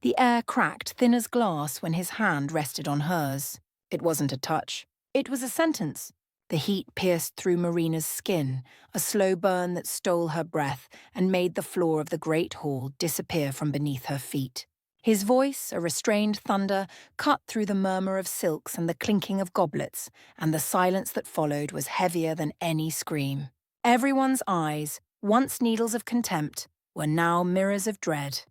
The air cracked thin as glass when his hand rested on hers. It wasn't a touch. It was a sentence. The heat pierced through Marina's skin, a slow burn that stole her breath and made the floor of the great hall disappear from beneath her feet. His voice, a restrained thunder, cut through the murmur of silks and the clinking of goblets, and the silence that followed was heavier than any scream. Everyone's eyes, once needles of contempt, were now mirrors of dread.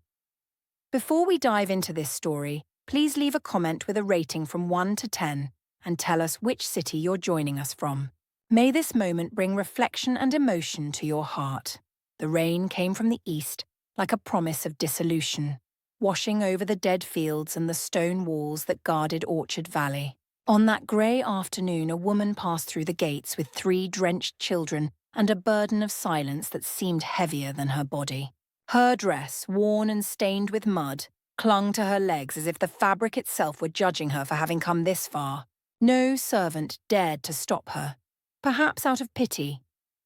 Before we dive into this story, please leave a comment with a rating from 1 to 10 and tell us which city you're joining us from. May this moment bring reflection and emotion to your heart. The rain came from the east, like a promise of dissolution, washing over the dead fields and the stone walls that guarded Orchard Valley. On that grey afternoon, a woman passed through the gates with 3 drenched children and a burden of silence that seemed heavier than her body. Her dress, worn and stained with mud, clung to her legs as if the fabric itself were judging her for having come this far. No servant dared to stop her, perhaps out of pity,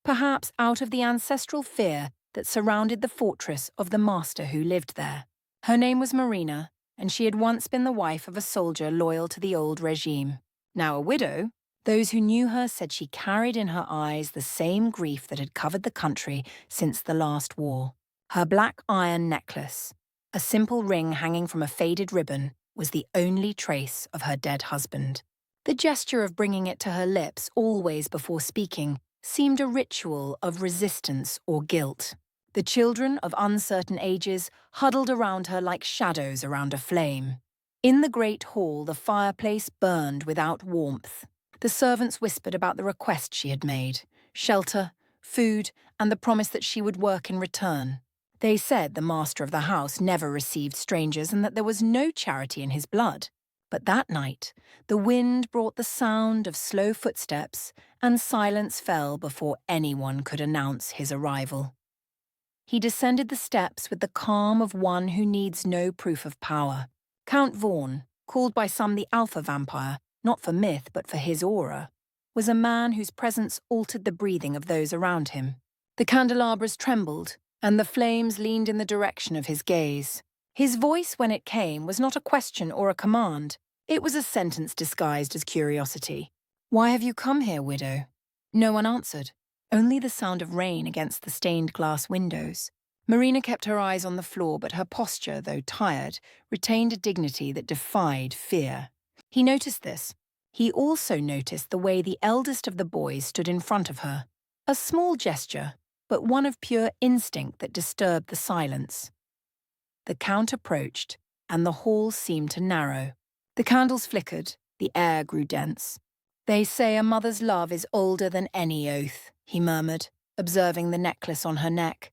perhaps out of the ancestral fear that surrounded the fortress of the master who lived there. Her name was Marina, and she had once been the wife of a soldier loyal to the old regime. Now a widow, those who knew her said she carried in her eyes the same grief that had covered the country since the last war. Her black iron necklace, a simple ring hanging from a faded ribbon, was the only trace of her dead husband. The gesture of bringing it to her lips always before speaking seemed a ritual of resistance or guilt. The children of uncertain ages huddled around her like shadows around a flame. In the great hall, the fireplace burned without warmth. The servants whispered about the request she had made: shelter, food, and the promise that she would work in return. They said the master of the house never received strangers and that there was no charity in his blood. But that night, the wind brought the sound of slow footsteps, and silence fell before anyone could announce his arrival. He descended the steps with the calm of one who needs no proof of power. Count Vaughan, called by some the Alpha Vampire, not for myth but for his aura, was a man whose presence altered the breathing of those around him. The candelabras trembled, and the flames leaned in the direction of his gaze. His voice, when it came, was not a question or a command. It was a sentence disguised as curiosity. "Why have you come here, widow?" No one answered, only the sound of rain against the stained glass windows. Marina kept her eyes on the floor, but her posture, though tired, retained a dignity that defied fear. He noticed this. He also noticed the way the eldest of the boys stood in front of her. A small gesture, but one of pure instinct that disturbed the silence. The Count approached, and the hall seemed to narrow. The candles flickered, the air grew dense. "They say a mother's love is older than any oath," he murmured, observing the necklace on her neck.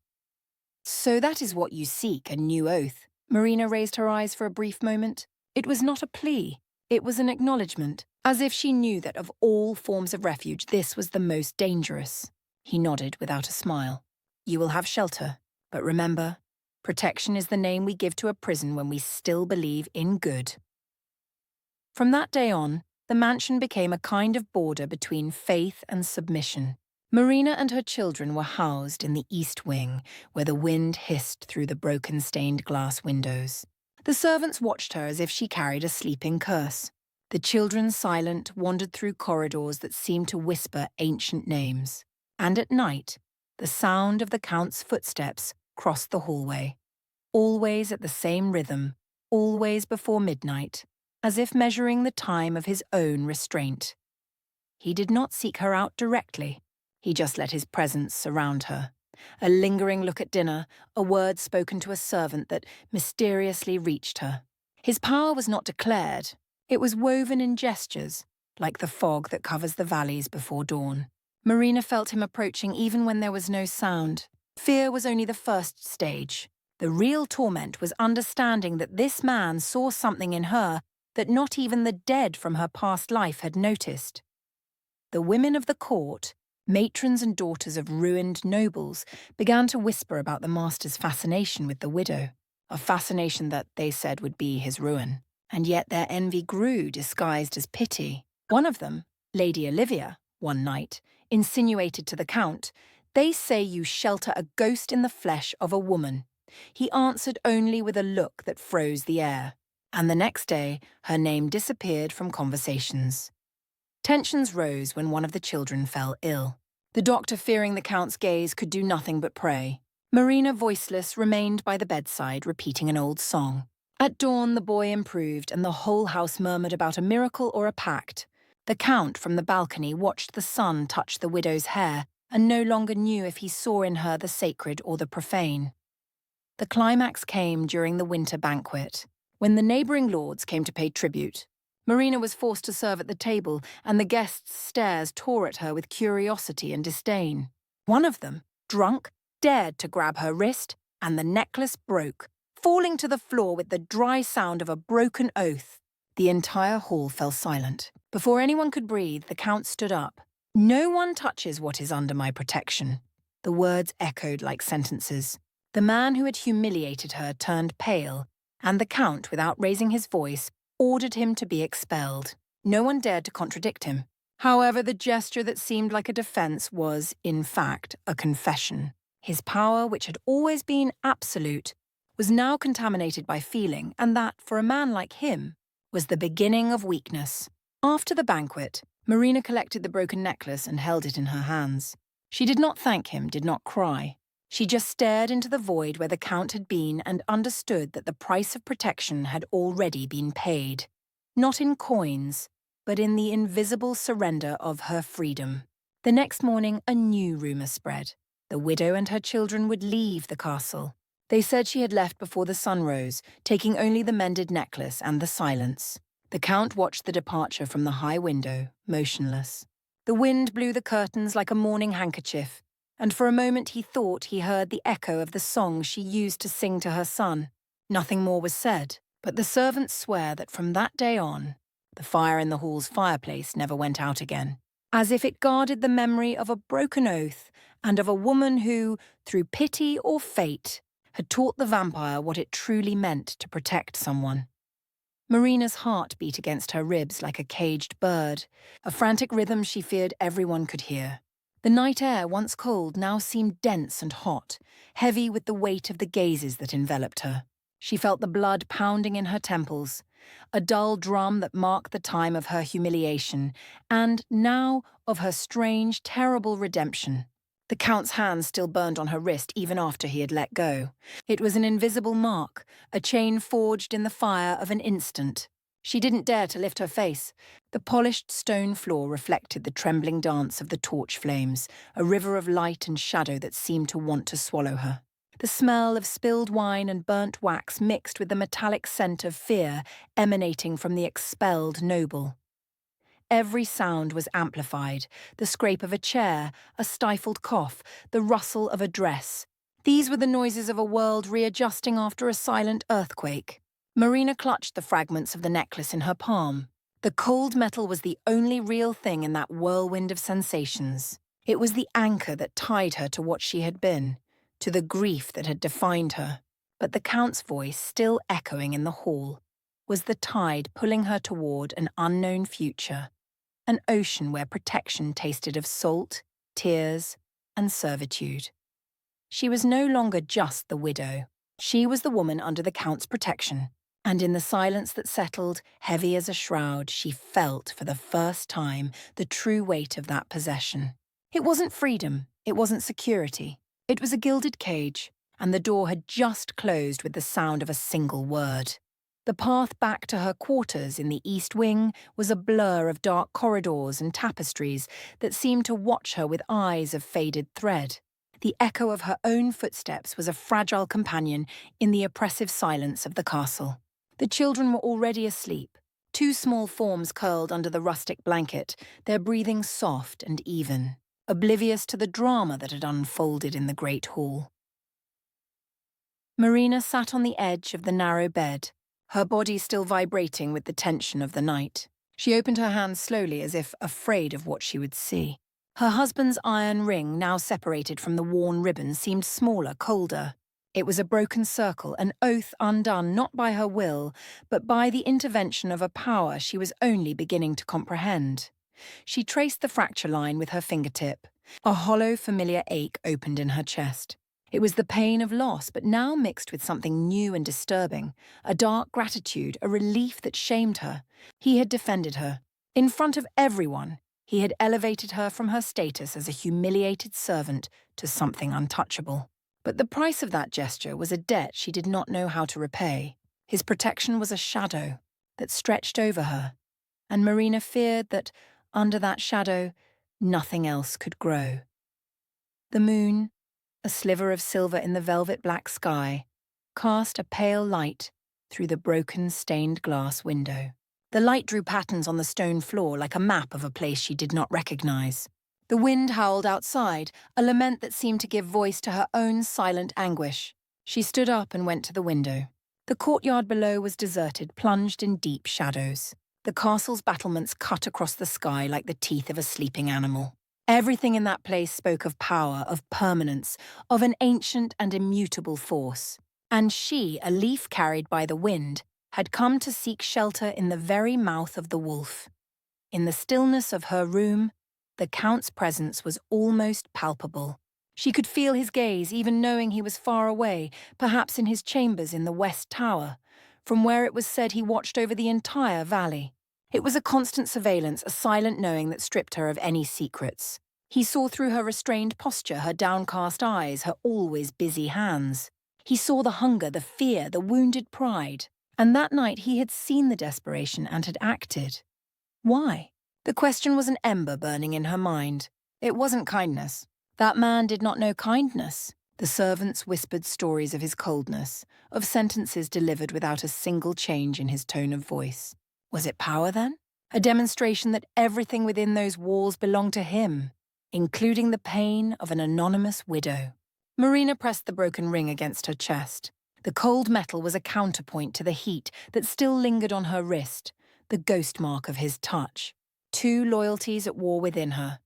"So that is what you seek, a new oath?" Marina raised her eyes for a brief moment. It was not a plea, it was an acknowledgement, as if she knew that of all forms of refuge this was the most dangerous. He nodded without a smile. "You will have shelter, but remember, protection is the name we give to a prison when we still believe in good." From that day on, the mansion became a kind of border between faith and submission. Marina and her children were housed in the east wing, where the wind hissed through the broken stained glass windows. The servants watched her as if she carried a sleeping curse. The children, silent, wandered through corridors that seemed to whisper ancient names. And at night, the sound of the Count's footsteps crossed the hallway. Always at the same rhythm, always before midnight, as if measuring the time of his own restraint. He did not seek her out directly. He just let his presence surround her. A lingering look at dinner, a word spoken to a servant that mysteriously reached her. His power was not declared. It was woven in gestures, like the fog that covers the valleys before dawn. Marina felt him approaching even when there was no sound. Fear was only the first stage. The real torment was understanding that this man saw something in her that not even the dead from her past life had noticed. The women of the court, matrons and daughters of ruined nobles, began to whisper about the master's fascination with the widow, a fascination that they said would be his ruin. And yet their envy grew, disguised as pity. One of them, Lady Olivia, one night, insinuated to the Count, "They say you shelter a ghost in the flesh of a woman. He answered only with a look that froze the air, and the next day her name disappeared from conversations. Tensions rose when one of the children fell ill. The doctor, fearing the Count's gaze, could do nothing but pray. Marina, voiceless, remained by the bedside, repeating an old song. At dawn, the boy improved, and the whole house murmured about a miracle or a pact. The Count, from the balcony, watched the sun touch the widow's hair, and no longer knew if he saw in her the sacred or the profane. The climax came during the winter banquet. When the neighbouring lords came to pay tribute, Marina was forced to serve at the table, and the guests' stares tore at her with curiosity and disdain. One of them, drunk, dared to grab her wrist, and the necklace broke, falling to the floor with the dry sound of a broken oath. The entire hall fell silent. Before anyone could breathe, the Count stood up. "No one touches what is under my protection." The words echoed like sentences. The man who had humiliated her turned pale, and the Count, without raising his voice, ordered him to be expelled. No one dared to contradict him. However, the gesture that seemed like a defense was, in fact, a confession. His power, which had always been absolute, was now contaminated by feeling, and that, for a man like him, was the beginning of weakness. After the banquet, Marina collected the broken necklace and held it in her hands. She did not thank him, did not cry. She just stared into the void where the Count had been and understood that the price of protection had already been paid. Not in coins, but in the invisible surrender of her freedom. The next morning, a new rumour spread. The widow and her children would leave the castle. They said she had left before the sun rose, taking only the mended necklace and the silence. The Count watched the departure from the high window, motionless. The wind blew the curtains like a mourning handkerchief, and for a moment he thought he heard the echo of the song she used to sing to her son. Nothing more was said, but the servants swear that from that day on, the fire in the hall's fireplace never went out again, as if it guarded the memory of a broken oath and of a woman who, through pity or fate, had taught the vampire what it truly meant to protect someone. Marina's heart beat against her ribs like a caged bird, a frantic rhythm she feared everyone could hear. The night air, once cold, now seemed dense and hot, heavy with the weight of the gazes that enveloped her. She felt the blood pounding in her temples, a dull drum that marked the time of her humiliation, and now of her strange, terrible redemption. The Count's hand still burned on her wrist even after he had let go. It was an invisible mark, a chain forged in the fire of an instant. She didn't dare to lift her face. The polished stone floor reflected the trembling dance of the torch flames, a river of light and shadow that seemed to want to swallow her. The smell of spilled wine and burnt wax mixed with the metallic scent of fear emanating from the expelled noble. Every sound was amplified, the scrape of a chair, a stifled cough, the rustle of a dress. These were the noises of a world readjusting after a silent earthquake. Marina clutched the fragments of the necklace in her palm. The cold metal was the only real thing in that whirlwind of sensations. It was the anchor that tied her to what she had been, to the grief that had defined her. But the Count's voice, still echoing in the hall, was the tide pulling her toward an unknown future, an ocean where protection tasted of salt, tears, and servitude. She was no longer just the widow. She was the woman under the Count's protection, and in the silence that settled, heavy as a shroud, she felt for the first time the true weight of that possession. It wasn't freedom, it wasn't security. It was a gilded cage, and the door had just closed with the sound of a single word. The path back to her quarters in the East Wing was a blur of dark corridors and tapestries that seemed to watch her with eyes of faded thread. The echo of her own footsteps was a fragile companion in the oppressive silence of the castle. The children were already asleep, two small forms curled under the rustic blanket, their breathing soft and even, oblivious to the drama that had unfolded in the great hall. Marina sat on the edge of the narrow bed, her body still vibrating with the tension of the night. She opened her hands slowly as if afraid of what she would see. Her husband's iron ring, now separated from the worn ribbon, seemed smaller, colder. It was a broken circle, an oath undone not by her will, but by the intervention of a power she was only beginning to comprehend. She traced the fracture line with her fingertip. A hollow, familiar ache opened in her chest. It was the pain of loss, but now mixed with something new and disturbing, a dark gratitude, a relief that shamed her. He had defended her. In front of everyone, he had elevated her from her status as a humiliated servant to something untouchable. But the price of that gesture was a debt she did not know how to repay. His protection was a shadow that stretched over her, and Marina feared that, under that shadow, nothing else could grow. The moon, a sliver of silver in the velvet-black sky, cast a pale light through the broken stained glass window. The light drew patterns on the stone floor like a map of a place she did not recognize. The wind howled outside, a lament that seemed to give voice to her own silent anguish. She stood up and went to the window. The courtyard below was deserted, plunged in deep shadows. The castle's battlements cut across the sky like the teeth of a sleeping animal. Everything in that place spoke of power, of permanence, of an ancient and immutable force. And she, a leaf carried by the wind, had come to seek shelter in the very mouth of the wolf. In the stillness of her room, the Count's presence was almost palpable. She could feel his gaze, even knowing he was far away, perhaps in his chambers in the West Tower, from where it was said he watched over the entire valley. It was a constant surveillance, a silent knowing that stripped her of any secrets. He saw through her restrained posture, her downcast eyes, her always busy hands. He saw the hunger, the fear, the wounded pride. And that night he had seen the desperation and had acted. Why? The question was an ember burning in her mind. It wasn't kindness. That man did not know kindness. The servants whispered stories of his coldness, of sentences delivered without a single change in his tone of voice. Was it power, then? A demonstration that everything within those walls belonged to him, including the pain of an anonymous widow. Marina pressed the broken ring against her chest. The cold metal was a counterpoint to the heat that still lingered on her wrist, the ghost mark of his touch. Two loyalties at war within her.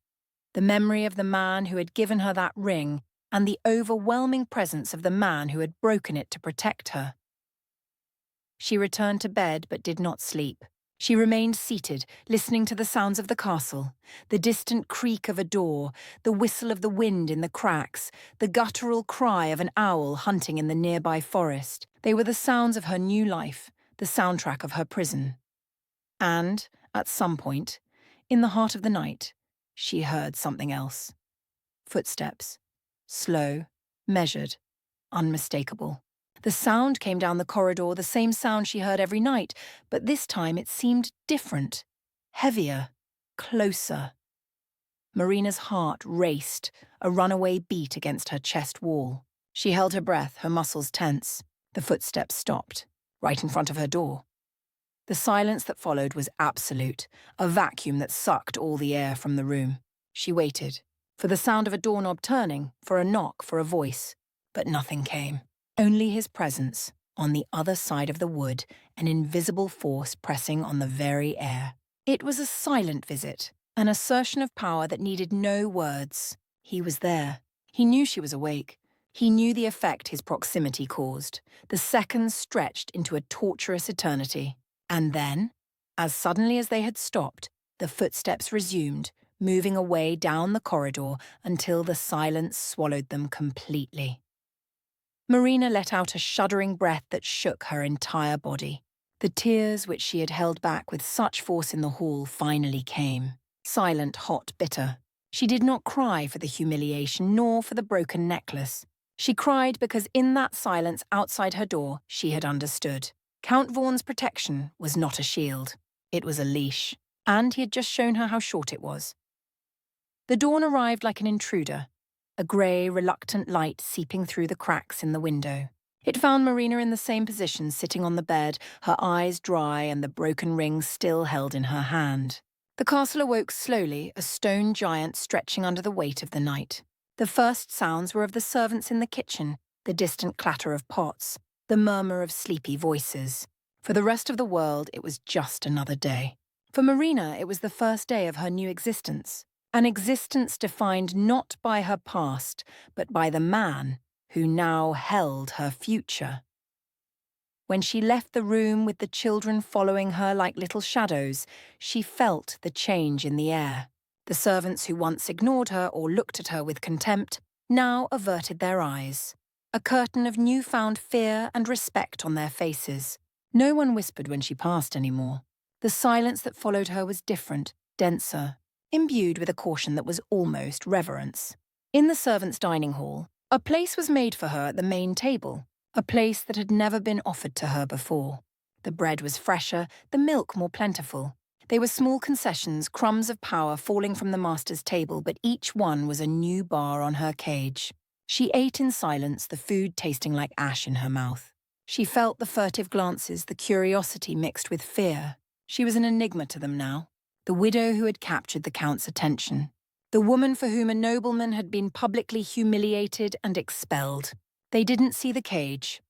The memory of the man who had given her that ring and the overwhelming presence of the man who had broken it to protect her. She returned to bed but did not sleep. She remained seated, listening to the sounds of the castle, the distant creak of a door, the whistle of the wind in the cracks, the guttural cry of an owl hunting in the nearby forest. They were the sounds of her new life, the soundtrack of her prison. And, at some point, in the heart of the night, she heard something else. Footsteps. Slow, measured, unmistakable. The sound came down the corridor, the same sound she heard every night, but this time it seemed different, heavier, closer. Marina's heart raced, a runaway beat against her chest wall. She held her breath, her muscles tense. The footsteps stopped, right in front of her door. The silence that followed was absolute, a vacuum that sucked all the air from the room. She waited, for the sound of a doorknob turning, for a knock, for a voice, but nothing came. Only his presence, on the other side of the wood, an invisible force pressing on the very air. It was a silent visit, an assertion of power that needed no words. He was there. He knew she was awake. He knew the effect his proximity caused. The seconds stretched into a torturous eternity. And then, as suddenly as they had stopped, the footsteps resumed, moving away down the corridor until the silence swallowed them completely. Marina let out a shuddering breath that shook her entire body. The tears which she had held back with such force in the hall finally came. Silent, hot, bitter. She did not cry for the humiliation nor for the broken necklace. She cried because in that silence outside her door she had understood. Count Vaughan's protection was not a shield. It was a leash, and he had just shown her how short it was. The dawn arrived like an intruder, a grey, reluctant light seeping through the cracks in the window. It found Marina in the same position, sitting on the bed, her eyes dry and the broken ring still held in her hand. The castle awoke slowly, a stone giant stretching under the weight of the night. The first sounds were of the servants in the kitchen, the distant clatter of pots, the murmur of sleepy voices. For the rest of the world, it was just another day. For Marina, it was the first day of her new existence. An existence defined not by her past, but by the man who now held her future. When she left the room with the children following her like little shadows, she felt the change in the air. The servants who once ignored her or looked at her with contempt now averted their eyes, a curtain of newfound fear and respect on their faces. No one whispered when she passed anymore. The silence that followed her was different, denser, imbued with a caution that was almost reverence. In the servants' dining hall, a place was made for her at the main table, a place that had never been offered to her before. The bread was fresher, the milk more plentiful. They were small concessions, crumbs of power falling from the master's table, but each one was a new bar on her cage. She ate in silence, the food tasting like ash in her mouth. She felt the furtive glances, the curiosity mixed with fear. She was an enigma to them now, the widow who had captured the Count's attention, the woman for whom a nobleman had been publicly humiliated and expelled. They didn't see the cage,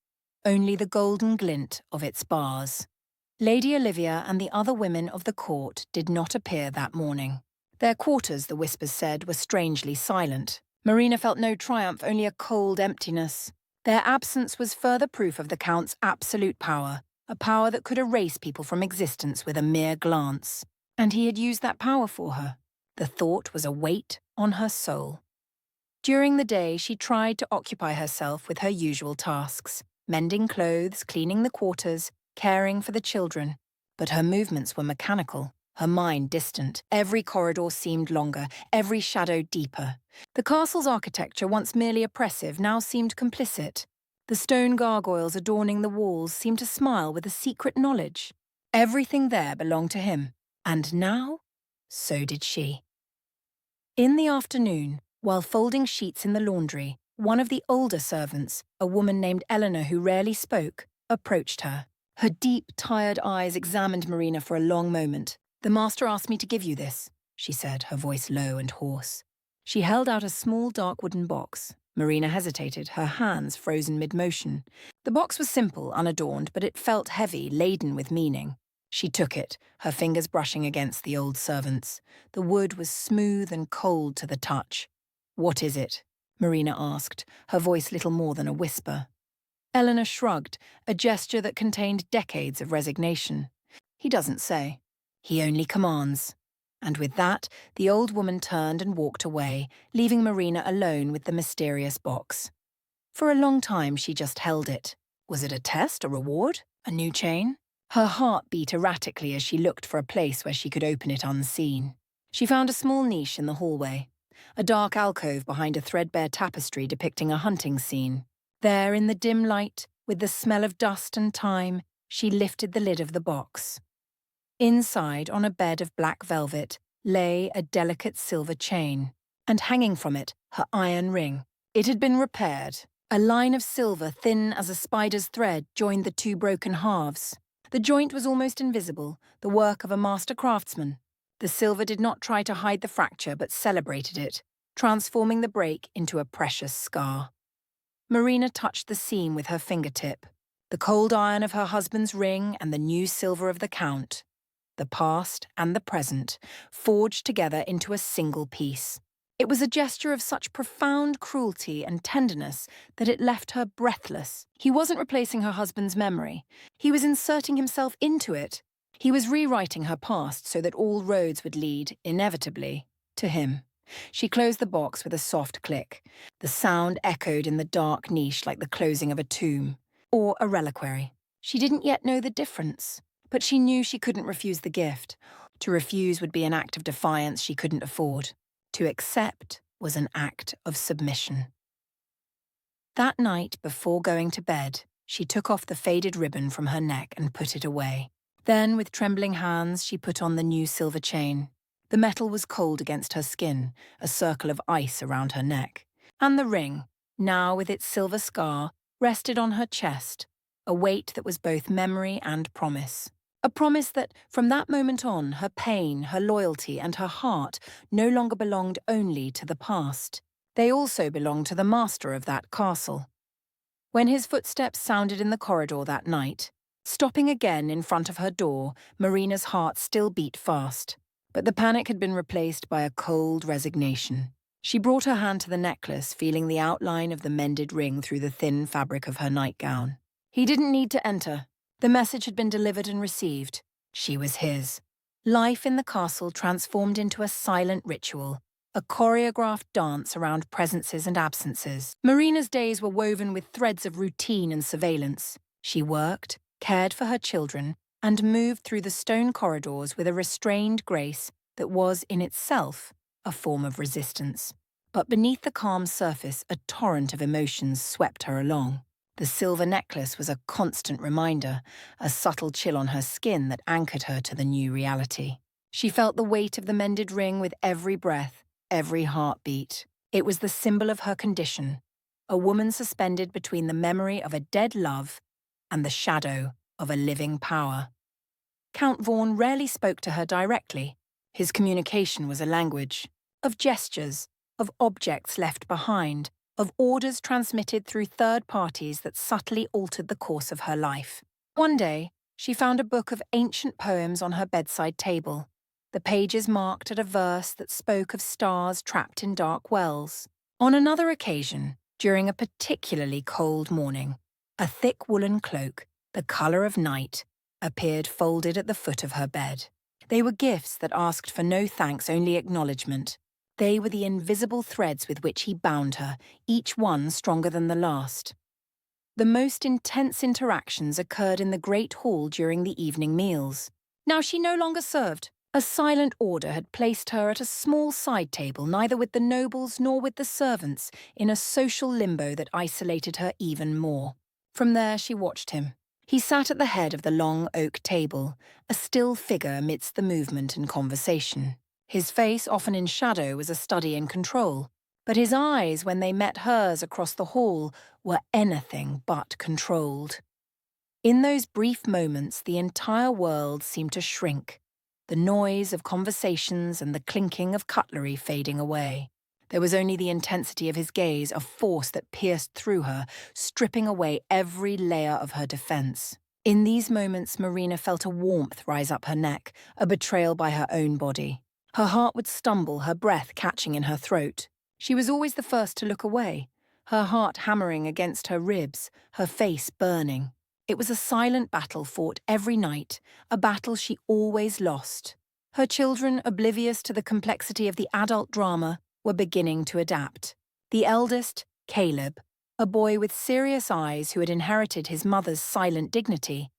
only the golden glint of its bars. Lady Olivia and the other women of the court did not appear that morning. Their quarters, the whispers said, were strangely silent. Marina felt no triumph, only a cold emptiness. Their absence was further proof of the Count's absolute power, a power that could erase people from existence with a mere glance. And he had used that power for her. The thought was a weight on her soul. During the day, she tried to occupy herself with her usual tasks, mending clothes, cleaning the quarters, caring for the children. But her movements were mechanical, her mind distant. Every corridor seemed longer, every shadow deeper. The castle's architecture, once merely oppressive, now seemed complicit. The stone gargoyles adorning the walls seemed to smile with a secret knowledge. Everything there belonged to him, and now, so did she. In the afternoon, while folding sheets in the laundry, one of the older servants, a woman named Eleanor who rarely spoke, approached her. Her deep, tired eyes examined Marina for a long moment. "The master asked me to give you this," she said, her voice low and hoarse. She held out a small, dark wooden box. Marina hesitated, her hands frozen mid-motion. The box was simple, unadorned, but it felt heavy, laden with meaning. She took it, her fingers brushing against the old servant's. The wood was smooth and cold to the touch. "What is it?" Marina asked, her voice little more than a whisper. Eleanor shrugged, a gesture that contained decades of resignation. "He doesn't say. He only commands." And with that, the old woman turned and walked away, leaving Marina alone with the mysterious box. For a long time she just held it. Was it a test, a reward, a new chain? Her heart beat erratically as she looked for a place where she could open it unseen. She found a small niche in the hallway, a dark alcove behind a threadbare tapestry depicting a hunting scene. There, in the dim light, with the smell of dust and thyme, she lifted the lid of the box. Inside, on a bed of black velvet, lay a delicate silver chain, and hanging from it, her iron ring. It had been repaired. A line of silver, thin as a spider's thread, joined the two broken halves. The joint was almost invisible, the work of a master craftsman. The silver did not try to hide the fracture, but celebrated it, transforming the break into a precious scar. Marina touched the seam with her fingertip. The cold iron of her husband's ring and the new silver of the Count. The past and the present, forged together into a single piece. It was a gesture of such profound cruelty and tenderness that it left her breathless. He wasn't replacing her husband's memory. He was inserting himself into it. He was rewriting her past so that all roads would lead, inevitably, to him. She closed the box with a soft click. The sound echoed in the dark niche like the closing of a tomb, or a reliquary. She didn't yet know the difference, but she knew she couldn't refuse the gift. To refuse would be an act of defiance she couldn't afford. To accept was an act of submission. That night, before going to bed, she took off the faded ribbon from her neck and put it away. Then, with trembling hands, she put on the new silver chain. The metal was cold against her skin, a circle of ice around her neck. And the ring, now with its silver scar, rested on her chest, a weight that was both memory and promise. A promise that, from that moment on, her pain, her loyalty, and her heart no longer belonged only to the past. They also belonged to the master of that castle. When his footsteps sounded in the corridor that night, stopping again in front of her door, Marina's heart still beat fast. But the panic had been replaced by a cold resignation. She brought her hand to the necklace, feeling the outline of the mended ring through the thin fabric of her nightgown. He didn't need to enter. The message had been delivered and received. She was his. Life in the castle transformed into a silent ritual, a choreographed dance around presences and absences. Marina's days were woven with threads of routine and surveillance. She worked, cared for her children, and moved through the stone corridors with a restrained grace that was, in itself, a form of resistance. But beneath the calm surface, a torrent of emotions swept her along. The silver necklace was a constant reminder, a subtle chill on her skin that anchored her to the new reality. She felt the weight of the mended ring with every breath, every heartbeat. It was the symbol of her condition, a woman suspended between the memory of a dead love and the shadow of a living power. Count Vaughan rarely spoke to her directly. His communication was a language of gestures, of objects left behind, of orders transmitted through third parties that subtly altered the course of her life. One day, she found a book of ancient poems on her bedside table, the pages marked at a verse that spoke of stars trapped in dark wells. On another occasion, during a particularly cold morning, a thick woolen cloak, the colour of night, appeared folded at the foot of her bed. They were gifts that asked for no thanks, only acknowledgement. They were the invisible threads with which he bound her, each one stronger than the last. The most intense interactions occurred in the great hall during the evening meals. Now she no longer served. A silent order had placed her at a small side table, neither with the nobles nor with the servants, in a social limbo that isolated her even more. From there she watched him. He sat at the head of the long oak table, a still figure amidst the movement and conversation. His face, often in shadow, was a study in control, but his eyes, when they met hers across the hall, were anything but controlled. In those brief moments, the entire world seemed to shrink, the noise of conversations and the clinking of cutlery fading away. There was only the intensity of his gaze, a force that pierced through her, stripping away every layer of her defense. In these moments, Marina felt a warmth rise up her neck, a betrayal by her own body. Her heart would stumble, her breath catching in her throat. She was always the first to look away, her heart hammering against her ribs, her face burning. It was a silent battle fought every night, a battle she always lost. Her children, oblivious to the complexity of the adult drama, were beginning to adapt. The eldest, Caleb, a boy with serious eyes who had inherited his mother's silent dignity,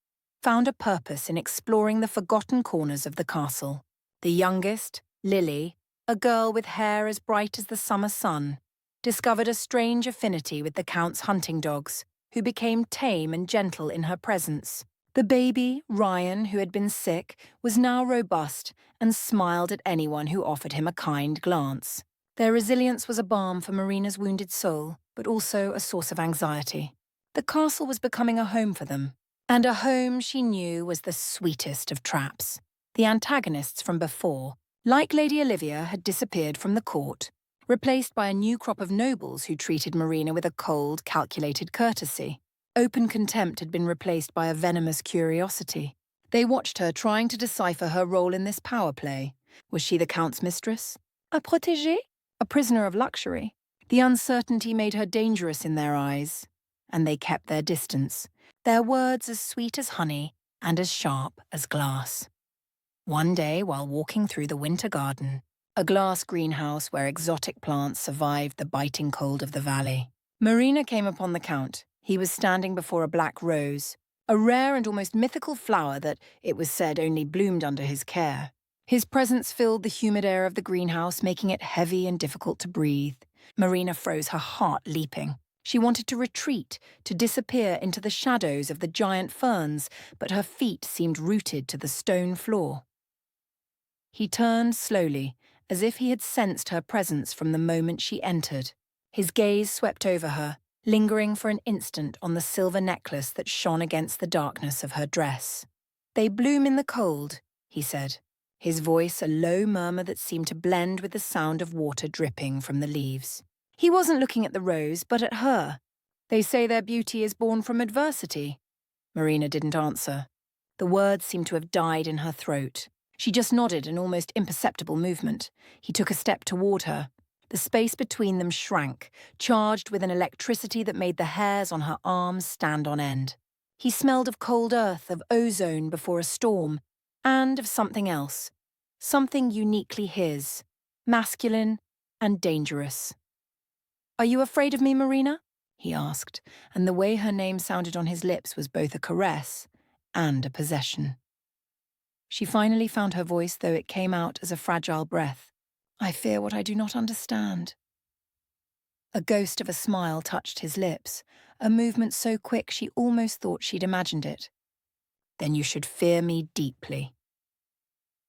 found a purpose in exploring the forgotten corners of the castle. The youngest, Lily, a girl with hair as bright as the summer sun, discovered a strange affinity with the Count's hunting dogs, who became tame and gentle in her presence. The baby, Ryan, who had been sick, was now robust and smiled at anyone who offered him a kind glance. Their resilience was a balm for Marina's wounded soul, but also a source of anxiety. The castle was becoming a home for them, and a home she knew was the sweetest of traps. The antagonists from before, like Lady Olivia, had disappeared from the court, replaced by a new crop of nobles who treated Marina with a cold, calculated courtesy. Open contempt had been replaced by a venomous curiosity. They watched her trying to decipher her role in this power play. Was she the Count's mistress? A protégée? A prisoner of luxury? The uncertainty made her dangerous in their eyes, and they kept their distance, their words as sweet as honey and as sharp as glass. One day, while walking through the winter garden, a glass greenhouse where exotic plants survived the biting cold of the valley, Marina came upon the Count. He was standing before a black rose, a rare and almost mythical flower that, it was said, only bloomed under his care. His presence filled the humid air of the greenhouse, making it heavy and difficult to breathe. Marina froze, her heart leaping. She wanted to retreat, to disappear into the shadows of the giant ferns, but her feet seemed rooted to the stone floor. He turned slowly, as if he had sensed her presence from the moment she entered. His gaze swept over her, lingering for an instant on the silver necklace that shone against the darkness of her dress. "They bloom in the cold," he said, his voice a low murmur that seemed to blend with the sound of water dripping from the leaves. He wasn't looking at the rose, but at her. "They say their beauty is born from adversity." Marina didn't answer. The words seemed to have died in her throat. She just nodded, an almost imperceptible movement. He took a step toward her. The space between them shrank, charged with an electricity that made the hairs on her arms stand on end. He smelled of cold earth, of ozone before a storm, and of something else. Something uniquely his. Masculine, and dangerous. "Are you afraid of me, Marina?" he asked, and the way her name sounded on his lips was both a caress and a possession. She finally found her voice, though it came out as a fragile breath. "I fear what I do not understand." A ghost of a smile touched his lips, a movement so quick she almost thought she'd imagined it. "Then you should fear me deeply."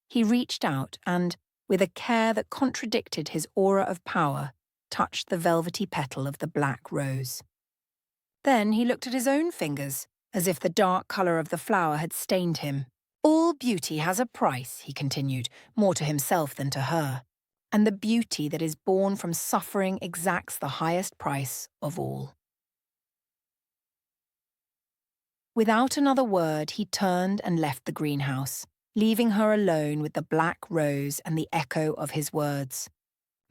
He reached out and, with a care that contradicted his aura of power, touched the velvety petal of the black rose. Then he looked at his own fingers, as if the dark colour of the flower had stained him. "All beauty has a price," he continued, more to himself than to her. "And the beauty that is born from suffering exacts the highest price of all." Without another word, he turned and left the greenhouse, leaving her alone with the black rose and the echo of his words.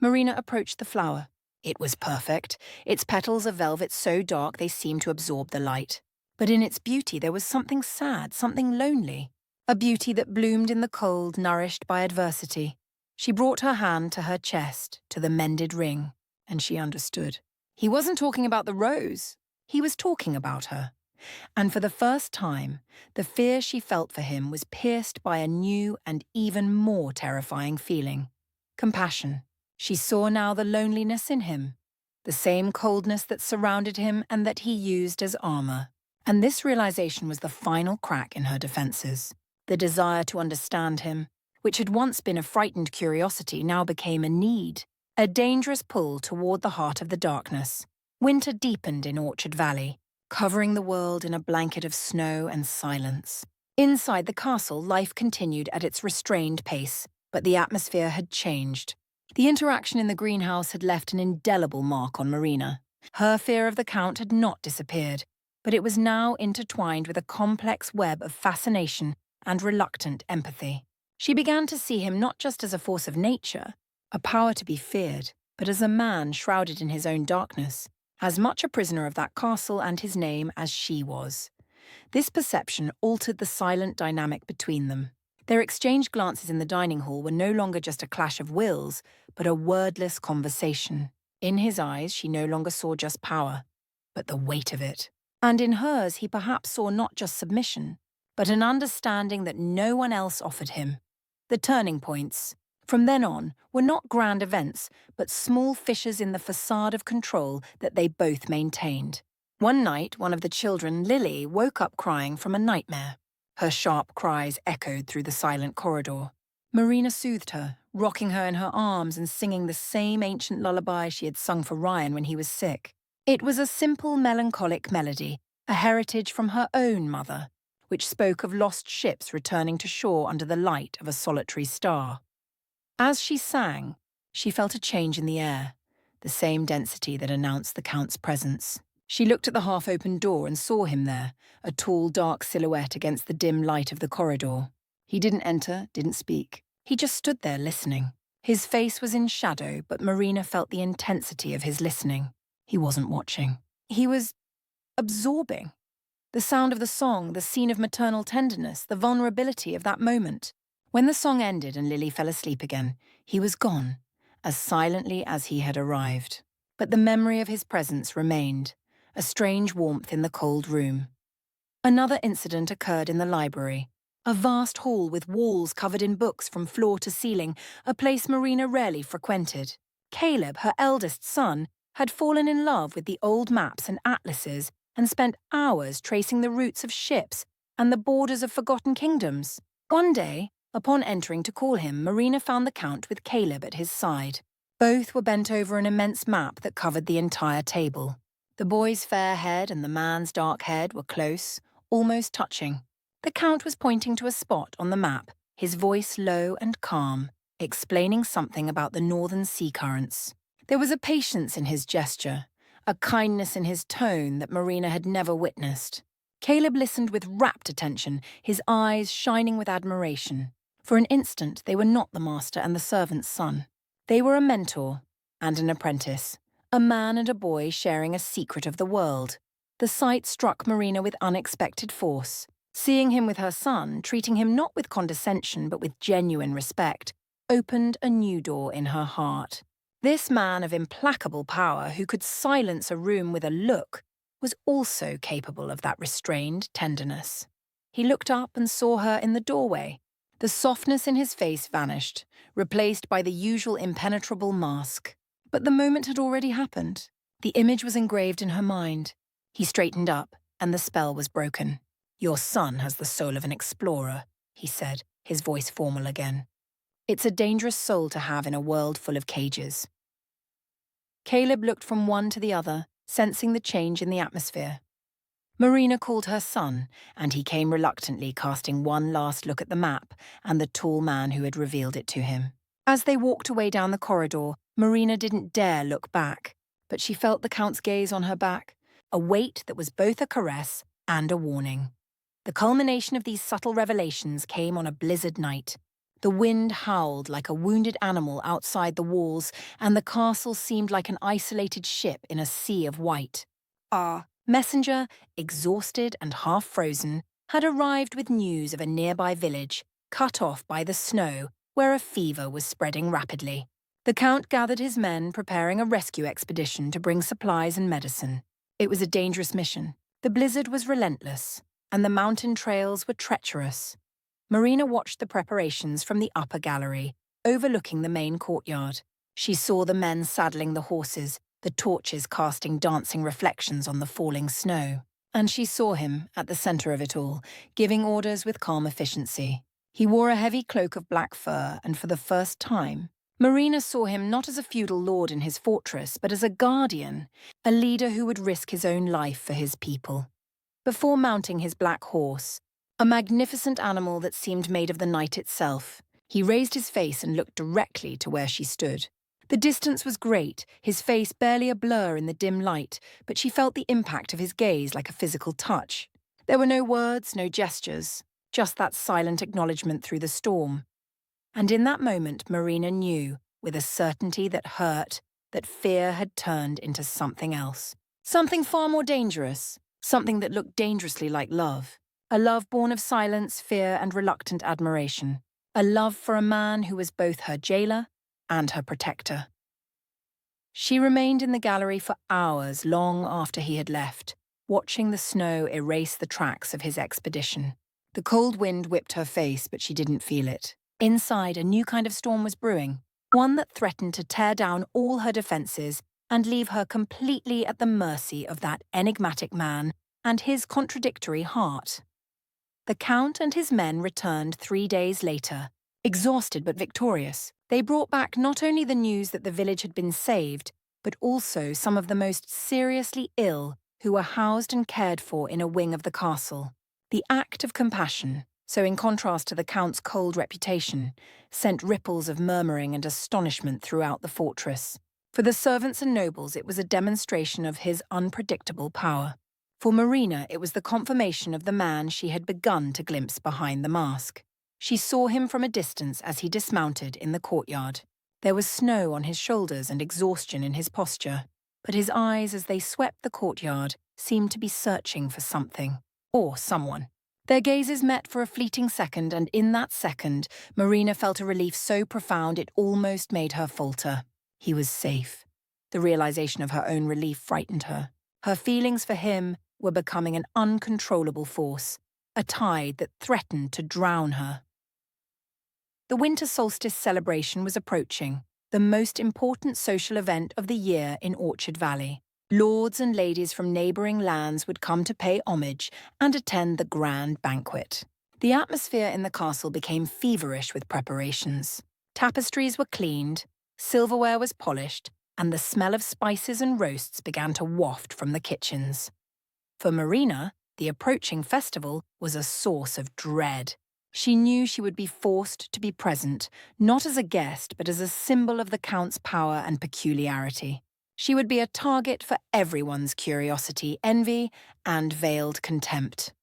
Marina approached the flower. It was perfect, its petals of velvet so dark they seemed to absorb the light. But in its beauty there was something sad, something lonely, a beauty that bloomed in the cold, nourished by adversity. She brought her hand to her chest, to the mended ring, and she understood. He wasn't talking about the rose, he was talking about her. And for the first time, the fear she felt for him was pierced by a new and even more terrifying feeling: compassion. She saw now the loneliness in him, the same coldness that surrounded him and that he used as armor. And this realization was the final crack in her defenses. The desire to understand him, which had once been a frightened curiosity, now became a need, a dangerous pull toward the heart of the darkness. Winter deepened in Orchard Valley, covering the world in a blanket of snow and silence. Inside the castle, life continued at its restrained pace, but the atmosphere had changed. The interaction in the greenhouse had left an indelible mark on Marina. Her fear of the Count had not disappeared, but it was now intertwined with a complex web of fascination and reluctant empathy. She began to see him not just as a force of nature, a power to be feared, but as a man shrouded in his own darkness, as much a prisoner of that castle and his name as she was. This perception altered the silent dynamic between them. Their exchanged glances in the dining hall were no longer just a clash of wills, but a wordless conversation. In his eyes, she no longer saw just power, but the weight of it. And in hers, he perhaps saw not just submission, but an understanding that no one else offered him. The turning points, from then on, were not grand events, but small fissures in the facade of control that they both maintained. One night, one of the children, Lily, woke up crying from a nightmare. Her sharp cries echoed through the silent corridor. Marina soothed her, rocking her in her arms and singing the same ancient lullaby she had sung for Ryan when he was sick. It was a simple, melancholic melody, a heritage from her own mother, which spoke of lost ships returning to shore under the light of a solitary star. As she sang, she felt a change in the air, the same density that announced the Count's presence. She looked at the half-open door and saw him there, a tall, dark silhouette against the dim light of the corridor. He didn't enter, didn't speak. He just stood there listening. His face was in shadow, but Marina felt the intensity of his listening. He wasn't watching. He was absorbing. The sound of the song, the scene of maternal tenderness, the vulnerability of that moment. When the song ended and Lily fell asleep again, he was gone, as silently as he had arrived. But the memory of his presence remained, a strange warmth in the cold room. Another incident occurred in the library, a vast hall with walls covered in books from floor to ceiling, a place Marina rarely frequented. Caleb, her eldest son, had fallen in love with the old maps and atlases and spent hours tracing the routes of ships and the borders of forgotten kingdoms. One day, upon entering to call him, Marina found the Count with Caleb at his side. Both were bent over an immense map that covered the entire table. The boy's fair head and the man's dark head were close, almost touching. The Count was pointing to a spot on the map, his voice low and calm, explaining something about the northern sea currents. There was a patience in his gesture, a kindness in his tone that Marina had never witnessed. Caleb listened with rapt attention, his eyes shining with admiration. For an instant, they were not the master and the servant's son. They were a mentor and an apprentice, a man and a boy sharing a secret of the world. The sight struck Marina with unexpected force. Seeing him with her son, treating him not with condescension but with genuine respect, opened a new door in her heart. This man of implacable power who could silence a room with a look was also capable of that restrained tenderness. He looked up and saw her in the doorway. The softness in his face vanished, replaced by the usual impenetrable mask. But the moment had already happened. The image was engraved in her mind. He straightened up, and the spell was broken. "Your son has the soul of an explorer," he said, his voice formal again. "It's a dangerous soul to have in a world full of cages." Caleb looked from one to the other, sensing the change in the atmosphere. Marina called her son, and he came reluctantly, casting one last look at the map and the tall man who had revealed it to him. As they walked away down the corridor, Marina didn't dare look back, but she felt the Count's gaze on her back, a weight that was both a caress and a warning. The culmination of these subtle revelations came on a blizzard night. The wind howled like a wounded animal outside the walls, and the castle seemed like an isolated ship in a sea of white. Our messenger, exhausted and half-frozen, had arrived with news of a nearby village, cut off by the snow, where a fever was spreading rapidly. The Count gathered his men, preparing a rescue expedition to bring supplies and medicine. It was a dangerous mission. The blizzard was relentless, and the mountain trails were treacherous. Marina watched the preparations from the upper gallery, overlooking the main courtyard. She saw the men saddling the horses, the torches casting dancing reflections on the falling snow. And she saw him, at the center of it all, giving orders with calm efficiency. He wore a heavy cloak of black fur, and for the first time, Marina saw him not as a feudal lord in his fortress, but as a guardian, a leader who would risk his own life for his people. Before mounting his black horse, a magnificent animal that seemed made of the night itself, he raised his face and looked directly to where she stood. The distance was great, his face barely a blur in the dim light, but she felt the impact of his gaze like a physical touch. There were no words, no gestures, just that silent acknowledgement through the storm. And in that moment, Marina knew, with a certainty that hurt, that fear had turned into something else. Something far more dangerous, something that looked dangerously like love. A love born of silence, fear, and reluctant admiration. A love for a man who was both her jailer and her protector. She remained in the gallery for hours long after he had left, watching the snow erase the tracks of his expedition. The cold wind whipped her face, but she didn't feel it. Inside, a new kind of storm was brewing, one that threatened to tear down all her defenses and leave her completely at the mercy of that enigmatic man and his contradictory heart. The Count and his men returned 3 days later, exhausted but victorious. They brought back not only the news that the village had been saved, but also some of the most seriously ill who were housed and cared for in a wing of the castle. The act of compassion, so in contrast to the Count's cold reputation, sent ripples of murmuring and astonishment throughout the fortress. For the servants and nobles, it was a demonstration of his unpredictable power. For Marina, it was the confirmation of the man she had begun to glimpse behind the mask. She saw him from a distance as he dismounted in the courtyard. There was snow on his shoulders and exhaustion in his posture, but his eyes, as they swept the courtyard, seemed to be searching for something, or someone. Their gazes met for a fleeting second, and in that second, Marina felt a relief so profound it almost made her falter. He was safe. The realization of her own relief frightened her. Her feelings for him were becoming an uncontrollable force, a tide that threatened to drown her. The winter solstice celebration was approaching, the most important social event of the year in Orchard Valley. Lords and ladies from neighbouring lands would come to pay homage and attend the grand banquet. The atmosphere in the castle became feverish with preparations. Tapestries were cleaned, silverware was polished, and the smell of spices and roasts began to waft from the kitchens. For Marina, the approaching festival was a source of dread. She knew she would be forced to be present, not as a guest, but as a symbol of the Count's power and peculiarity. She would be a target for everyone's curiosity, envy, and veiled contempt.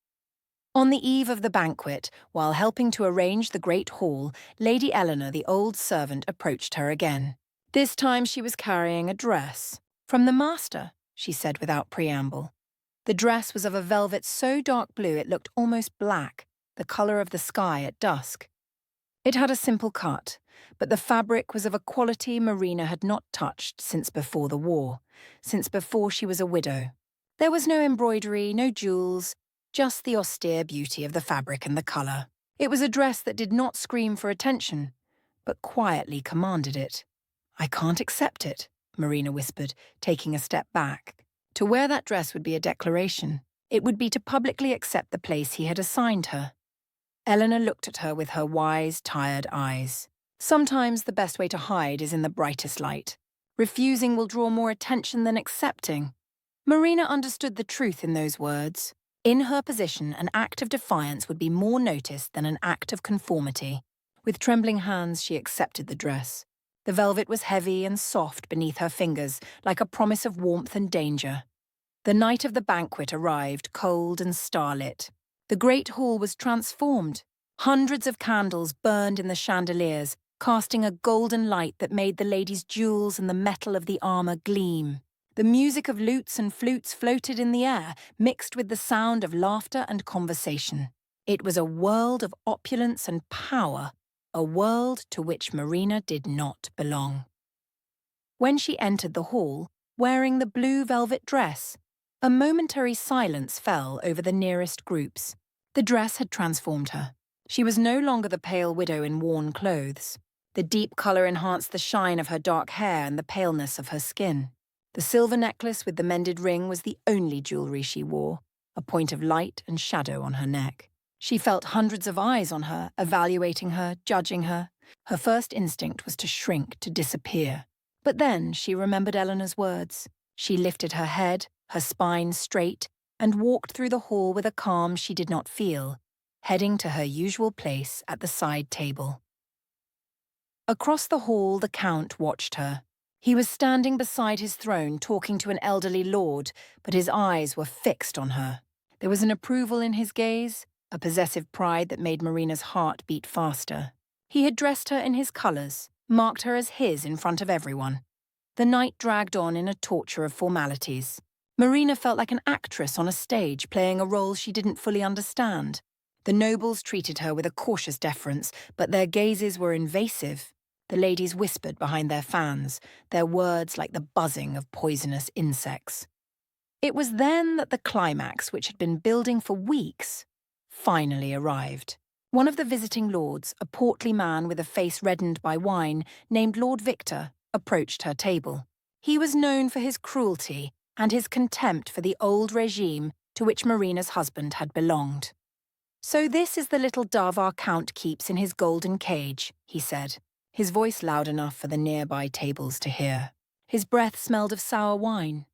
On the eve of the banquet, while helping to arrange the great hall, Lady Eleanor, the old servant, approached her again. This time she was carrying a dress. "From the master," she said without preamble. The dress was of a velvet so dark blue it looked almost black, the colour of the sky at dusk. It had a simple cut, but the fabric was of a quality Marina had not touched since before the war, since before she was a widow. There was no embroidery, no jewels, just the austere beauty of the fabric and the colour. It was a dress that did not scream for attention, but quietly commanded it. "I can't accept it," Marina whispered, taking a step back. To wear that dress would be a declaration. It would be to publicly accept the place he had assigned her. Eleanor looked at her with her wise, tired eyes. Sometimes the best way to hide is in the brightest light. Refusing will draw more attention than accepting. Marina understood the truth in those words. In her position, an act of defiance would be more noticed than an act of conformity. With trembling hands, she accepted the dress. The velvet was heavy and soft beneath her fingers, like a promise of warmth and danger. The night of the banquet arrived, cold and starlit. The great hall was transformed. Hundreds of candles burned in the chandeliers, casting a golden light that made the lady's jewels and the metal of the armour gleam. The music of lutes and flutes floated in the air, mixed with the sound of laughter and conversation. It was a world of opulence and power, a world to which Marina did not belong. When she entered the hall, wearing the blue velvet dress, a momentary silence fell over the nearest groups. The dress had transformed her. She was no longer the pale widow in worn clothes. The deep colour enhanced the shine of her dark hair and the paleness of her skin. The silver necklace with the mended ring was the only jewellery she wore, a point of light and shadow on her neck. She felt hundreds of eyes on her, evaluating her, judging her. Her first instinct was to shrink, to disappear. But then she remembered Eleanor's words. She lifted her head, her spine straight, and walked through the hall with a calm she did not feel, heading to her usual place at the side table. Across the hall, the Count watched her. He was standing beside his throne talking to an elderly lord, but his eyes were fixed on her. There was an approval in his gaze, a possessive pride that made Marina's heart beat faster. He had dressed her in his colours, marked her as his in front of everyone. The night dragged on in a torture of formalities. Marina felt like an actress on a stage playing a role she didn't fully understand. The nobles treated her with a cautious deference, but their gazes were invasive. The ladies whispered behind their fans, their words like the buzzing of poisonous insects. It was then that the climax, which had been building for weeks, finally arrived. One of the visiting lords, a portly man with a face reddened by wine, named Lord Victor, approached her table. He was known for his cruelty and his contempt for the old regime to which Marina's husband had belonged. "So this is the little dove our Count keeps in his golden cage," he said, his voice loud enough for the nearby tables to hear. His breath smelled of sour wine.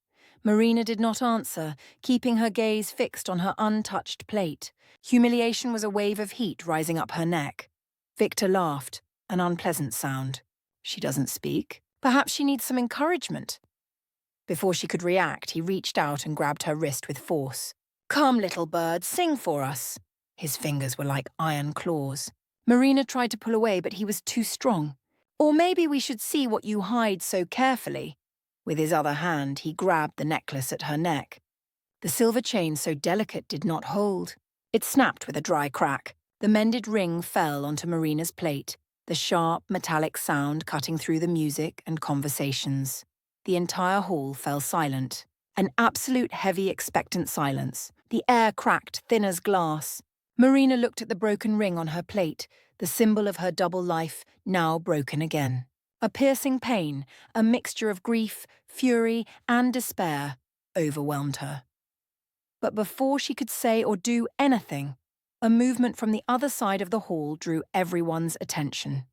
Marina did not answer, keeping her gaze fixed on her untouched plate. Humiliation was a wave of heat rising up her neck. Victor laughed, an unpleasant sound. "She doesn't speak. Perhaps she needs some encouragement." Before she could react, he reached out and grabbed her wrist with force. "Come, little bird, sing for us." His fingers were like iron claws. Marina tried to pull away, but he was too strong. "Or maybe we should see what you hide so carefully." With his other hand, he grabbed the necklace at her neck. The silver chain, so delicate, did not hold. It snapped with a dry crack. The mended ring fell onto Marina's plate, the sharp, metallic sound cutting through the music and conversations. The entire hall fell silent. An absolute heavy, expectant silence. The air cracked thin as glass. Marina looked at the broken ring on her plate, the symbol of her double life, now broken again. A piercing pain, a mixture of grief, fury, and despair, overwhelmed her. But before she could say or do anything, a movement from the other side of the hall drew everyone's attention.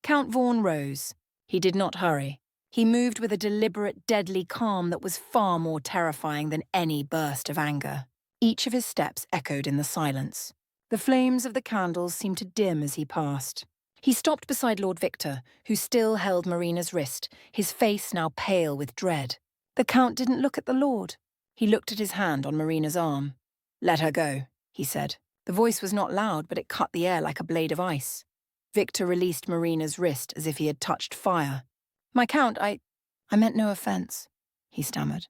Count Vaughan rose. He did not hurry. He moved with a deliberate, deadly calm that was far more terrifying than any burst of anger. Each of his steps echoed in the silence. The flames of the candles seemed to dim as he passed. He stopped beside Lord Victor, who still held Marina's wrist, his face now pale with dread. The Count didn't look at the Lord. He looked at his hand on Marina's arm. "Let her go," he said. The voice was not loud, but it cut the air like a blade of ice. Victor released Marina's wrist as if he had touched fire. "My Count, I meant no offence," he stammered.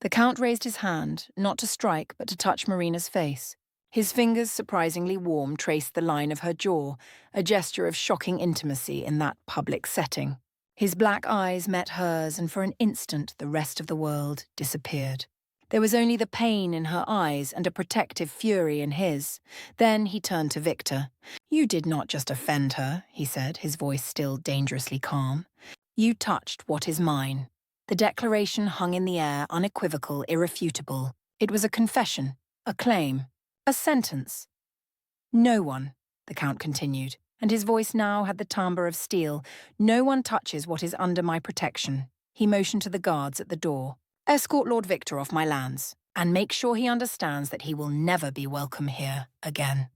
The Count raised his hand, not to strike, but to touch Marina's face. His fingers, surprisingly warm, traced the line of her jaw, a gesture of shocking intimacy in that public setting. His black eyes met hers, and for an instant the rest of the world disappeared. There was only the pain in her eyes and a protective fury in his. Then he turned to Victor. "You did not just offend her," he said, his voice still dangerously calm. "You touched what is mine." The declaration hung in the air, unequivocal, irrefutable. It was a confession, a claim, a sentence. "No one," the Count continued, and his voice now had the timbre of steel, "no one touches what is under my protection." He motioned to the guards at the door. "Escort Lord Victor off my lands, and make sure he understands that he will never be welcome here again."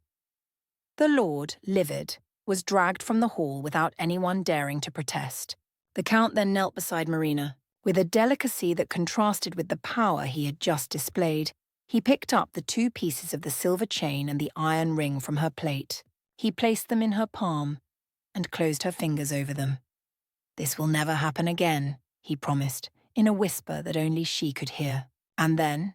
The Lord, livid, was dragged from the hall without anyone daring to protest. The Count then knelt beside Marina. With a delicacy that contrasted with the power he had just displayed, he picked up the 2 pieces of the silver chain and the iron ring from her plate. He placed them in her palm and closed her fingers over them. "This will never happen again," he promised, in a whisper that only she could hear. And then,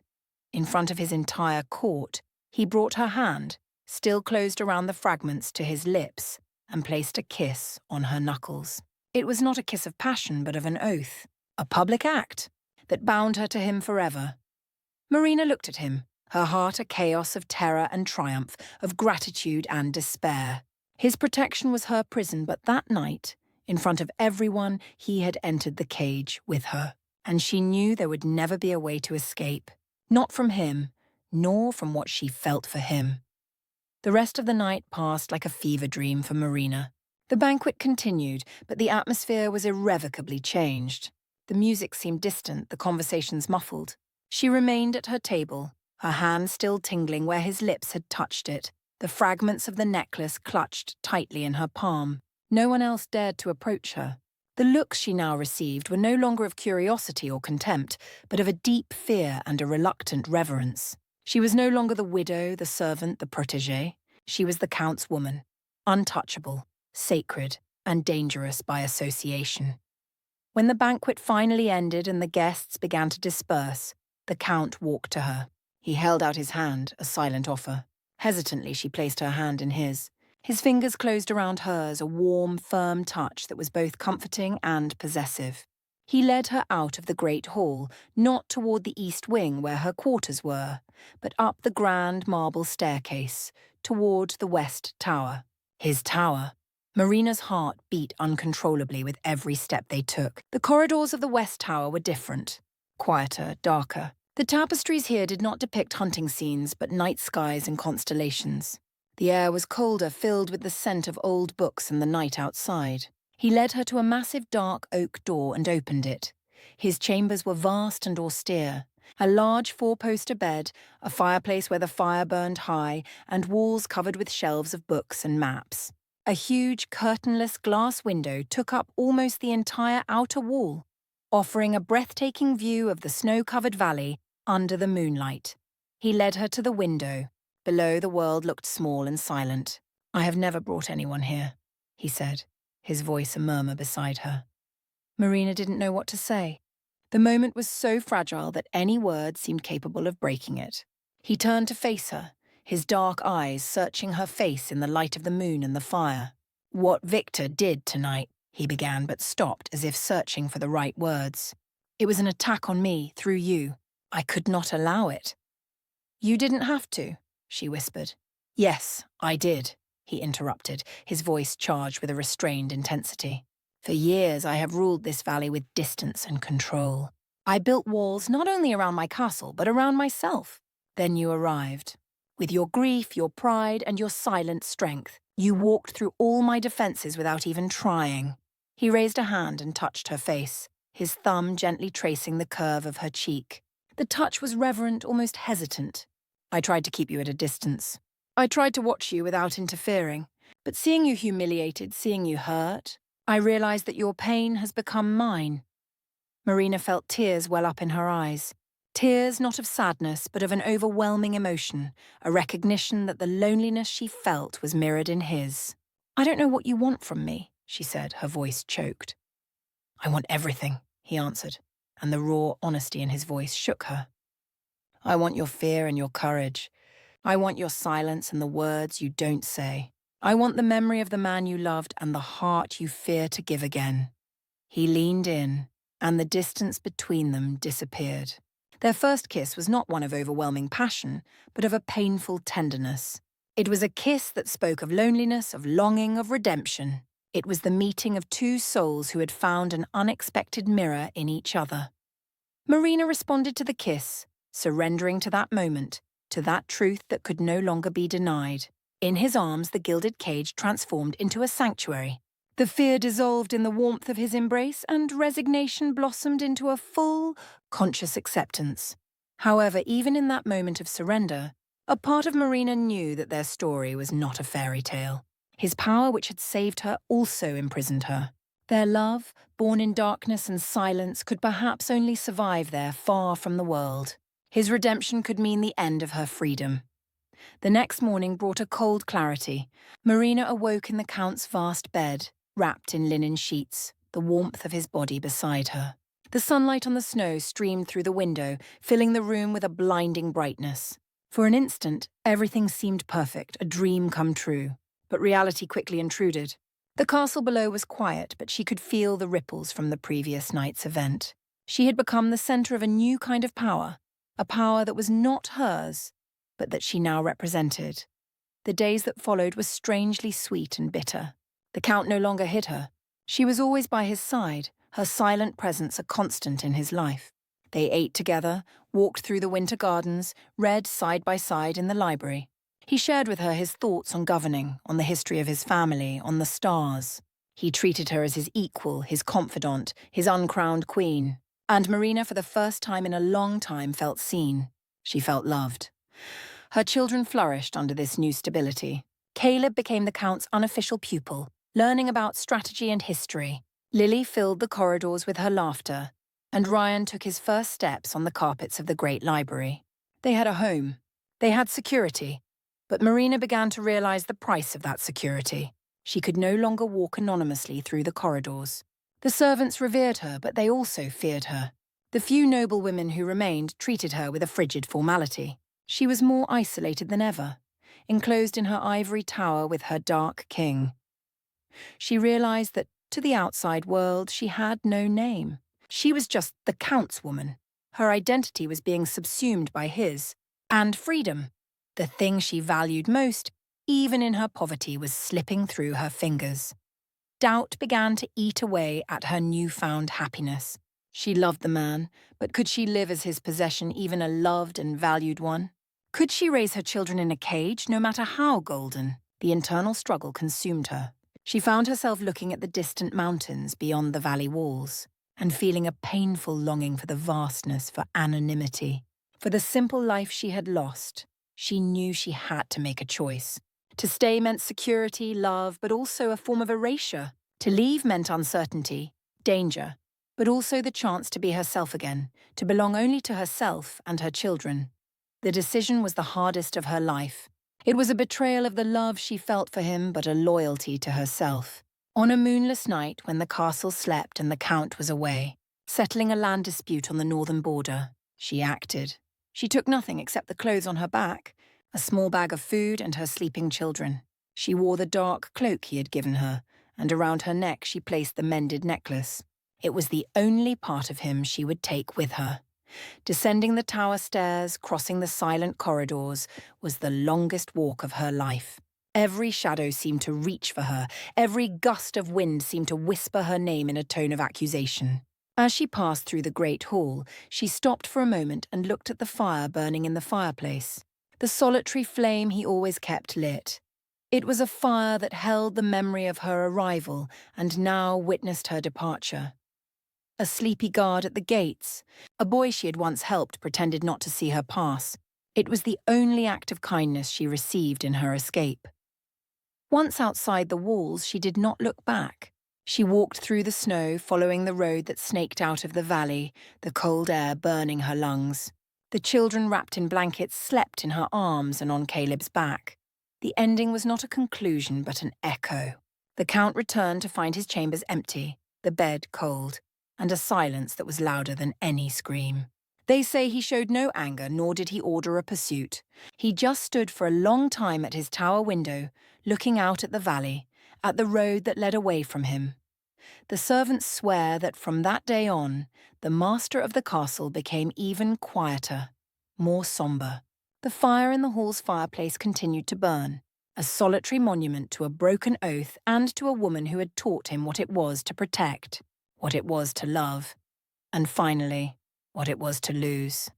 in front of his entire court, he brought her hand, still closed around the fragments, to his lips and placed a kiss on her knuckles. It was not a kiss of passion, but of an oath, a public act that bound her to him forever. Marina looked at him, her heart a chaos of terror and triumph, of gratitude and despair. His protection was her prison, but that night, in front of everyone, he had entered the cage with her, and she knew there would never be a way to escape, not from him, nor from what she felt for him. The rest of the night passed like a fever dream for Marina. The banquet continued, but the atmosphere was irrevocably changed. The music seemed distant, the conversations muffled. She remained at her table, her hand still tingling where his lips had touched it, the fragments of the necklace clutched tightly in her palm. No one else dared to approach her. The looks she now received were no longer of curiosity or contempt, but of a deep fear and a reluctant reverence. She was no longer the widow, the servant, the protégée. She was the Count's woman, untouchable, sacred, and dangerous by association. When the banquet finally ended and the guests began to disperse, the Count walked to her. He held out his hand, a silent offer. Hesitantly, she placed her hand in his. His fingers closed around hers, a warm, firm touch that was both comforting and possessive. He led her out of the great hall, not toward the east wing where her quarters were, but up the grand marble staircase, toward the west tower. His tower. Marina's heart beat uncontrollably with every step they took. The corridors of the west tower were different, quieter, darker. The tapestries here did not depict hunting scenes, but night skies and constellations. The air was colder, filled with the scent of old books and the night outside. He led her to a massive dark oak door and opened it. His chambers were vast and austere. A large 4-poster bed, a fireplace where the fire burned high, and walls covered with shelves of books and maps. A huge, curtainless glass window took up almost the entire outer wall, offering a breathtaking view of the snow-covered valley under the moonlight. He led her to the window. Below, the world looked small and silent. "I have never brought anyone here," he said, his voice a murmur beside her. Marina didn't know what to say. The moment was so fragile that any word seemed capable of breaking it. He turned to face her, his dark eyes searching her face in the light of the moon and the fire. "What Victor did tonight," he began, but stopped as if searching for the right words. "It was an attack on me, through you. I could not allow it." "You didn't have to," she whispered. "Yes, I did," he interrupted, his voice charged with a restrained intensity. "For years I have ruled this valley with distance and control. I built walls not only around my castle, but around myself. Then you arrived. With your grief, your pride, and your silent strength, you walked through all my defenses without even trying." He raised a hand and touched her face, his thumb gently tracing the curve of her cheek. The touch was reverent, almost hesitant. "I tried to keep you at a distance. I tried to watch you without interfering. But seeing you humiliated, seeing you hurt, I realized that your pain has become mine." Marina felt tears well up in her eyes. Tears not of sadness, but of an overwhelming emotion, a recognition that the loneliness she felt was mirrored in his. "I don't know what you want from me," she said, her voice choked. "I want everything," he answered, and the raw honesty in his voice shook her. "I want your fear and your courage. I want your silence and the words you don't say. I want the memory of the man you loved and the heart you fear to give again." He leaned in, and the distance between them disappeared. Their first kiss was not one of overwhelming passion, but of a painful tenderness. It was a kiss that spoke of loneliness, of longing, of redemption. It was the meeting of two souls who had found an unexpected mirror in each other. Marina responded to the kiss, surrendering to that moment, to that truth that could no longer be denied. In his arms, the gilded cage transformed into a sanctuary. The fear dissolved in the warmth of his embrace, and resignation blossomed into a full, conscious acceptance. However, even in that moment of surrender, a part of Marina knew that their story was not a fairy tale. His power, which had saved her, also imprisoned her. Their love, born in darkness and silence, could perhaps only survive there, far from the world. His redemption could mean the end of her freedom. The next morning brought a cold clarity. Marina awoke in the Count's vast bed, wrapped in linen sheets, the warmth of his body beside her. The sunlight on the snow streamed through the window, filling the room with a blinding brightness. For an instant, everything seemed perfect, a dream come true. But reality quickly intruded. The castle below was quiet, but she could feel the ripples from the previous night's event. She had become the center of a new kind of power, a power that was not hers, but that she now represented. The days that followed were strangely sweet and bitter. The Count no longer hid her. She was always by his side, her silent presence a constant in his life. They ate together, walked through the winter gardens, read side by side in the library. He shared with her his thoughts on governing, on the history of his family, on the stars. He treated her as his equal, his confidant, his uncrowned queen. And Marina, for the first time in a long time, felt seen. She felt loved. Her children flourished under this new stability. Caleb became the Count's unofficial pupil, learning about strategy and history. Lily filled the corridors with her laughter, and Ryan took his first steps on the carpets of the great library. They had a home. They had security. But Marina began to realize the price of that security. She could no longer walk anonymously through the corridors. The servants revered her, but they also feared her. The few noble women who remained treated her with a frigid formality. She was more isolated than ever, enclosed in her ivory tower with her dark king. She realized that, to the outside world, she had no name. She was just the Count's woman. Her identity was being subsumed by his. And freedom, the thing she valued most, even in her poverty, was slipping through her fingers. Doubt began to eat away at her newfound happiness. She loved the man, but could she live as his possession, even a loved and valued one? Could she raise her children in a cage, no matter how golden? The internal struggle consumed her. She found herself looking at the distant mountains beyond the valley walls, and feeling a painful longing for the vastness, for anonymity, for the simple life she had lost. She knew she had to make a choice. To stay meant security, love, but also a form of erasure. To leave meant uncertainty, danger, but also the chance to be herself again, to belong only to herself and her children. The decision was the hardest of her life. It was a betrayal of the love she felt for him, but a loyalty to herself. On a moonless night, when the castle slept and the Count was away, settling a land dispute on the northern border, she acted. She took nothing except the clothes on her back, a small bag of food and her sleeping children. She wore the dark cloak he had given her, and around her neck she placed the mended necklace. It was the only part of him she would take with her. Descending the tower stairs, crossing the silent corridors, was the longest walk of her life. Every shadow seemed to reach for her. Every gust of wind seemed to whisper her name in a tone of accusation. As she passed through the great hall, she stopped for a moment and looked at the fire burning in the fireplace, the solitary flame he always kept lit. It was a fire that held the memory of her arrival and now witnessed her departure. A sleepy guard at the gates, a boy she had once helped, pretended not to see her pass. It was the only act of kindness she received in her escape. Once outside the walls, she did not look back. She walked through the snow, following the road that snaked out of the valley, the cold air burning her lungs. The children, wrapped in blankets, slept in her arms and on Caleb's back. The ending was not a conclusion, but an echo. The Count returned to find his chambers empty, the bed cold, and a silence that was louder than any scream. They say he showed no anger, nor did he order a pursuit. He just stood for a long time at his tower window, looking out at the valley, at the road that led away from him. The servants swear that from that day on, the master of the castle became even quieter, more sombre. The fire in the hall's fireplace continued to burn, a solitary monument to a broken oath and to a woman who had taught him what it was to protect, what it was to love, and finally, what it was to lose.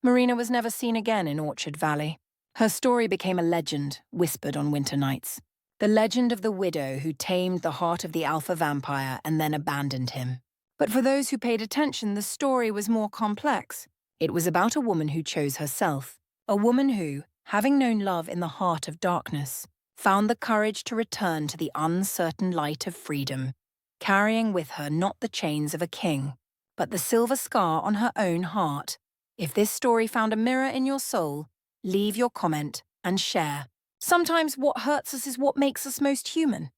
Marina was never seen again in Orchard Valley. Her story became a legend, whispered on winter nights. The legend of the widow who tamed the heart of the alpha vampire and then abandoned him. But for those who paid attention, the story was more complex. It was about a woman who chose herself, a woman who, having known love in the heart of darkness, found the courage to return to the uncertain light of freedom, carrying with her not the chains of a king, but the silver scar on her own heart. If this story found a mirror in your soul, leave your comment and share. Sometimes what hurts us is what makes us most human.